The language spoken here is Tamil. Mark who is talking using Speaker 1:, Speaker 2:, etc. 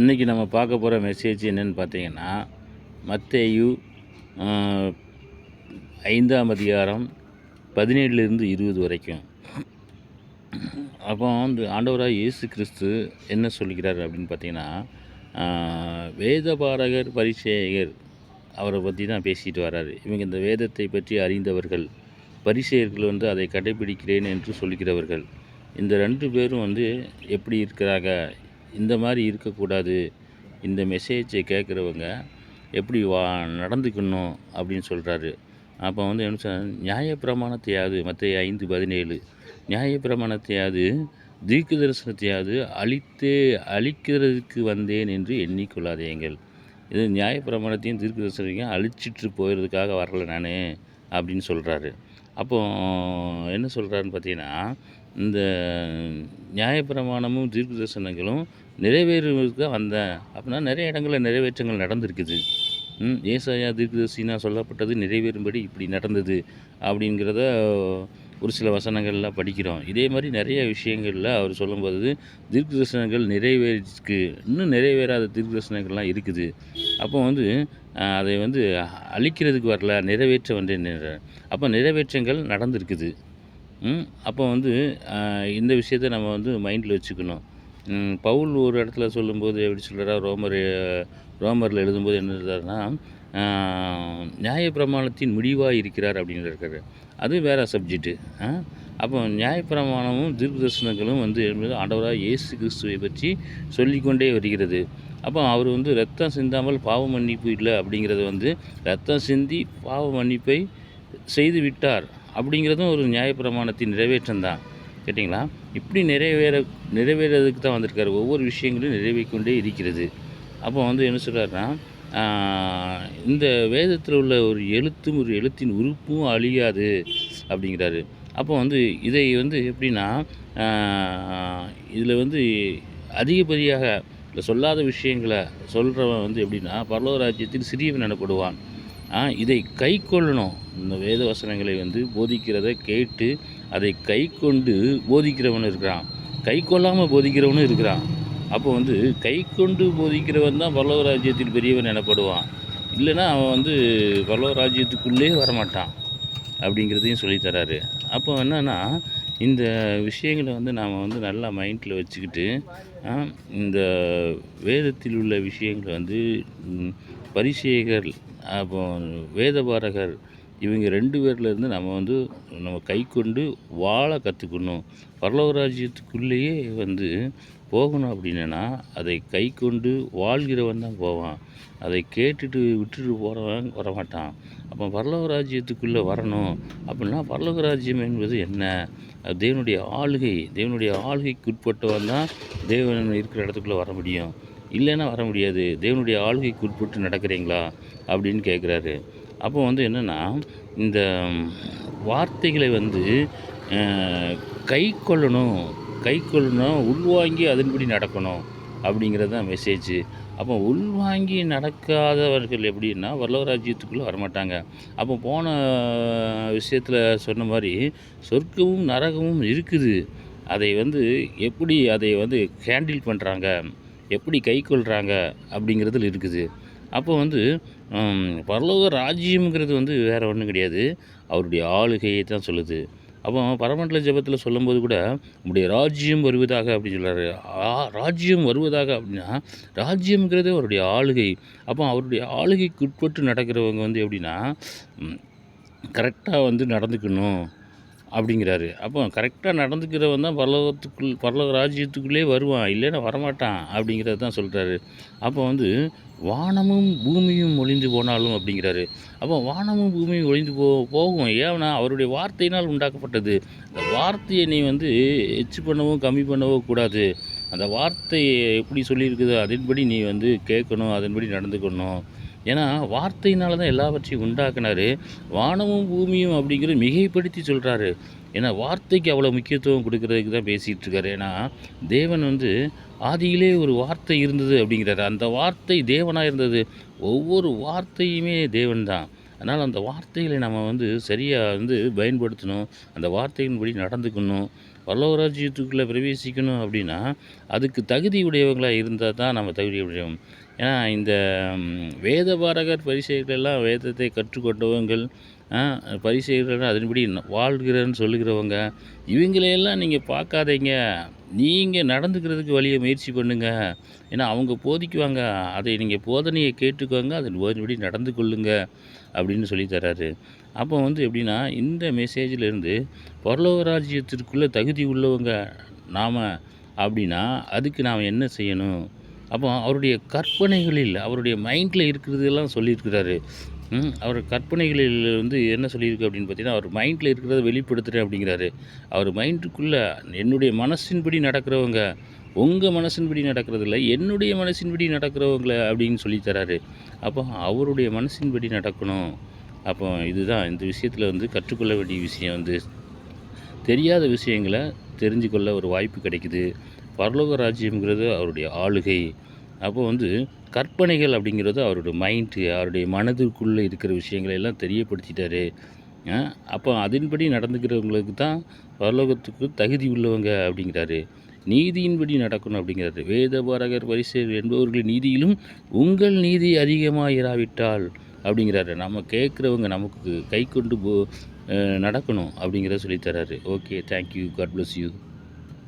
Speaker 1: இன்றைக்கி நம்ம பார்க்க போகிற மெசேஜ் என்னென்னு பார்த்தீங்கன்னா, மத்தேயு 5ஆம் அதிகாரம் 17லிருந்து 20 வரைக்கும். அப்போ வந்து ஆண்டவராக இயேசு கிறிஸ்து என்ன சொல்கிறார் அப்படின்னு பார்த்தீங்கன்னா, வேதபாரகர் பரிசேயகர் அவரை பற்றி தான் பேசிட்டு வர்றாரு. இவங்க இந்த வேதத்தை பற்றி அறிந்தவர்கள், பரிசேயர்கள் வந்து அதை கடைபிடிக்கிறேன் என்று சொல்கிறவர்கள். இந்த 2 பேரும் வந்து எப்படி இருக்கிறாங்க, இந்த மாதிரி இருக்கக்கூடாது, இந்த மெசேஜை கேட்குறவங்க எப்படி நடந்துக்கணும் அப்படின்னு சொல்கிறாரு. அப்போ வந்து என்ன சொன்ன, நியாயப்பிரமாணத்தையாவது மத்தேயு 5:17 நியாயப்பிரமாணத்தையாவது தீர்க்க தரிசனத்தையாவது அழிக்கிறதுக்கு வந்தேன் என்று எண்ணிக்கொள்ளாதீங்கள். இது நியாயப்பிரமாணத்தையும் தீர்க்க தரிசனத்தையும் அழிச்சிட்டு போயிடுறதுக்காக வரல நான் அப்படின்னு சொல்கிறாரு. அப்போ என்ன சொல்கிறாருன்னு பார்த்தீங்கன்னா, இந்த நியாயப்பிரமாணமும் தீர்க்க தரிசனங்களும் நிறைவேறுவதற்கு தான் வந்தேன் அப்படின்னா நிறைய இடங்களில் நிறைவேற்றங்கள் நடந்திருக்குது. ஏசாயா தீர்க்கதரிசினா சொல்லப்பட்டது நிறைவேறும்படி இப்படி நடந்தது அப்படிங்கிறத ஒரு சில வசனங்கள்லாம் படிக்கிறோம். இதே மாதிரி நிறைய விஷயங்களில் அவர் சொல்லும்போது தீர்க்க தரிசனங்கள் நிறைவேறிருக்கு, இன்னும் நிறைவேறாத தீர்க்க தரிசனங்கள்லாம் இருக்குது. அப்போ வந்து அதை வந்து அழிக்கிறதுக்கு வரல, நிறைவேற்ற வந்தேன். அப்போ நிறைவேற்றங்கள் நடந்திருக்குது. அப்போ வந்து இந்த விஷயத்தை நம்ம வந்து மைண்டில் வச்சுக்கணும். பவுல் ஒரு இடத்துல சொல்லும்போது எப்படி சொல்கிறார், ரோமரில் எழுதும்போது என்ன எழுதுறாருன்னா, நியாயப்பிரமாணத்தின் முடிவாக இருக்கிறார் அப்படின்னு இருக்காரு. அது வேறு சப்ஜெக்ட்டு. அப்போ நியாயப்பிரமாணமும் தீர்க்க தரிசனங்களும் வந்து ஆண்டவராக இயேசு கிறிஸ்துவை பற்றி சொல்லிக்கொண்டே வருகிறது. அப்போ அவர் வந்து ரத்தம் சிந்தாமல் பாவ மன்னிப்பு இல்லை அப்படிங்கிறது வந்து ரத்தம் சிந்தி பாவ மன்னிப்பை செய்து விட்டார் அப்படிங்கிறதும் ஒரு நியாயப்பிரமாணத்தின் நிறைவேற்றம் தான். கேட்டிங்களா? இப்படி நிறைவேறதுக்கு தான் வந்திருக்காரு. ஒவ்வொரு விஷயங்களும் நிறைவேறிக்கொண்டே இருக்கிறது. அப்போ வந்து என்ன சொல்கிறாருன்னா, இந்த வேதத்தில் உள்ள ஒரு எழுத்தும் ஒரு எழுத்தின் உறுப்பும் அழியாது அப்படிங்கிறாரு. அப்போ வந்து இதை வந்து எப்படின்னா, இதில் வந்து அதிகப்படியாக இல்லை சொல்லாத விஷயங்களை சொல்கிறவன் வந்து எப்படின்னா பரலோக ராஜ்யத்தில் சிறியவன் எனப்படுவான். இதை கை கொள்ளணும். இந்த வேத வசனங்களை வந்து போதிக்கிறதை கேட்டு அதை கை கொண்டு போதிக்கிறவன் இருக்கிறான், கை கொள்ளாமல் போதிக்கிறவனும் இருக்கிறான். அப்போ வந்து கை கொண்டு போதிக்கிறவன் தான் பரலோக ராஜ்யத்தில் பெரியவன் எனப்படுவான். இல்லைன்னா அவன் வந்து பரலோக ராஜ்யத்துக்குள்ளே வரமாட்டான் அப்படிங்கிறதையும் சொல்லித்தராரு. அப்போ என்னென்னா, இந்த விஷயங்களை வந்து நாம் வந்து நல்லா மைண்டில் வச்சுக்கிட்டு இந்த வேதத்தில் உள்ள விஷயங்களை வந்து பரிசேயகர், அப்போ வேதபாரகர், இவங்க 2 பேர்லேருந்து நம்ம கை கொண்டு வாழ கற்றுக்கணும். பரலோக ராஜ்யத்துக்குள்ளேயே வந்து போகணும் அப்படின்னா அதை கை கொண்டு வாழ்கிறவன் தான் போவான். அதை கேட்டுட்டு விட்டுட்டு போகிறவன் வரமாட்டான். அப்போ பரலோக ராஜ்யத்துக்குள்ளே வரணும் அப்படின்னா பரலோக ராஜ்யம் என்பது என்ன? தேவனுடைய ஆளுகைக்கு உட்பட்டவன் தான் தேவன் இருக்கிற இடத்துக்குள்ளே வர முடியும். இல்லைன்னா வர முடியாது. தேவனுடைய ஆளுகைக்கு உட்பட்டு நடக்கிறீங்களா அப்படின்னு கேட்குறாரு. அப்போ வந்து என்னென்னா, இந்த வார்த்தைகளை வந்து கை கொள்ளணும், உள்வாங்கி அதன்படி நடக்கணும் அப்படிங்கிறது தான் மெசேஜு. அப்போ உள்வாங்கி நடக்காதவர்கள் எப்படின்னா பரலோக ராஜ்யத்துக்குள்ளே வரமாட்டாங்க. அப்போ போன விஷயத்தில் சொன்ன மாதிரி சொர்க்கமும் நரகமும் இருக்குது. அதை வந்து எப்படி அதை வந்து ஹேண்டில் பண்ணுறாங்க, எப்படி கை கொள்கிறாங்க அப்படிங்கிறதுல இருக்குது. அப்போ வந்து பரலோக ராஜ்யம்ங்கிறது வந்து வேறு ஒன்றும் கிடையாது, அவருடைய ஆளுகையை தான் சொல்லுது. அப்போ பரமண்டல ஜெபத்தில் சொல்லும்போது கூட நம்முடைய ராஜ்யம் வருவதாக அப்படின்னு சொல்கிறாரு. ராஜ்யம் வருவதாக அப்படின்னா ராஜ்யம்ங்கிறது அவருடைய ஆளுகை. அப்போ அவருடைய ஆளுகைக்கு உட்பட்டு நடக்கிறவங்க வந்து எப்படின்னா கரெக்டாக வந்து நடந்துக்கணும் அப்படிங்கிறாரு. அப்போ கரெக்டாக நடந்துக்கிறவன் தான் பரலோக ராஜ்யத்துக்குள்ளே வருவான், இல்லைன்னா வரமாட்டான் அப்படிங்கிறது தான் சொல்கிறாரு. அப்போ வந்து வானமும் பூமியும் ஒழிந்து போனாலும் அப்படிங்கிறாரு. அப்போ வானமும் பூமியும் ஒழிந்து போகும். ஏன்னா அவருடைய வார்த்தையினால் உண்டாக்கப்பட்டது. அந்த வார்த்தையை நீ வந்து எச்சு பண்ணவோ கம்மி பண்ணவோ கூடாது. அந்த வார்த்தை எப்படி சொல்லியிருக்குதோ அதன்படி நீ வந்து கேட்கணும், அதன்படி நடந்துக்கணும். ஏன்னா வார்த்தையினால தான் எல்லாவற்றையும் உண்டாக்குனார். வானமும் பூமியும் அப்படிங்கிறது மிகைப்படுத்தி சொல்கிறாரு. ஏன்னா வார்த்தைக்கு அவ்வளோ முக்கியத்துவம் கொடுக்குறதுக்கு தான் பேசிகிட்டு இருக்காரு. ஏன்னா தேவன் வந்து ஆதியிலே ஒரு வார்த்தை இருந்தது அப்படிங்கிறாரு. அந்த வார்த்தை தேவனாக இருந்தது. ஒவ்வொரு வார்த்தையுமே தேவன் தான். அதனால் அந்த வார்த்தைகளை நம்ம வந்து சரியாக வந்து பயன்படுத்தணும், அந்த வார்த்தையின்படி நடந்துக்கணும். பரலோக ராஜ்யத்துக்குள்ளே பிரவேசிக்கணும் அப்படின்னா, அதுக்கு தகுதி உடையவங்களா இருந்தா தான் நம்ம தகுதி உடையவங்க. ஏன்னா இந்த வேதபாரகர், பரிசேயர்கள் எல்லாம் வேதத்தை கற்றுக்கொண்டவங்கள், அ பரிசேயர்கள் அதன்படி வாழ்கிறேன்னு சொல்லுகிறவங்க, இவங்களையெல்லாம் நீங்க பார்க்காதீங்க. நீங்க நடந்துக்கிறதுக்கு வழிய முயற்சி பண்ணுங்க. ஏன்னா அவங்க போதிக்குவாங்க. அதை நீங்க போதனைய கேட்டுக்கோங்க. அதன்படி நடந்து கொள்ளுங்க அப்படின்னு சொல்லி தராரு. அப்போ வந்து எப்படின்னா, இந்த மெசேஜிலேருந்து பரலோக ராஜ்யத்திற்குள்ள தகுதி உள்ளவங்க நாம அப்படின்னா, அதுக்கு நாம் என்ன செய்யணும்? அப்போ அவருடைய கற்பனைகளில், அவருடைய மைண்ட்ல இருக்கிறதெல்லாம் சொல்லியிருக்கிறாரு. அவர் கற்பனைகளில் வந்து என்ன சொல்லியிருக்கு அப்படின்னு பார்த்தீங்கன்னா, அவர் மைண்ட்ல இருக்கிறத வெளிப்படுத்துறேன் அப்படிங்கிறாரு. அவர் மைண்டுக்குள்ள என்னுடைய மனசின்படி நடக்கிறவங்க, உங்க மனசின்படி நடக்கிறதில்ல, என்னுடைய மனசின்படி நடக்கிறவங்கள அப்படின்னு சொல்லி தராரு. அப்போ அவருடைய மனசின்படி நடக்கணும். அப்போ இதுதான் இந்த விஷயத்தில வந்து கற்றுக்கொள்ள வேண்டிய விஷயம் வந்து, தெரியாத விஷயங்கள தெரிஞ்சுக்கொள்ள ஒரு வாய்ப்பு கிடைக்குது. பரலோக ராஜ்யம்ங்கிறது அவருடைய ஆளுகை. அப்போ வந்து கற்பனைகள் அப்படிங்கிறது அவருடைய மைண்டு, அவருடைய மனதிற்குள்ளே இருக்கிற விஷயங்களை எல்லாம் தெரியப்படுத்திட்டாரு. அ அப்போ அதன்படி நடந்துக்கிறவங்களுக்கு தான் பரலோகத்துக்கு தகுதி உள்ளவங்க அப்படிங்கிறாரு. நீதியின்படி நடக்கணும் அப்படிங்கிறாரு. வேதபாரகர், பரிசேயர் என்பவர்களின் நீதியிலும் உங்கள் நீதி அதிகமாயிராவிட்டால் அப்படிங்கிறாரு. நம்ம கேட்குறவங்க நமக்கு கைக்கொண்டு நடக்கணும் அப்படிங்கிறத சொல்லி தராரு. Okay. Thank you. God bless you.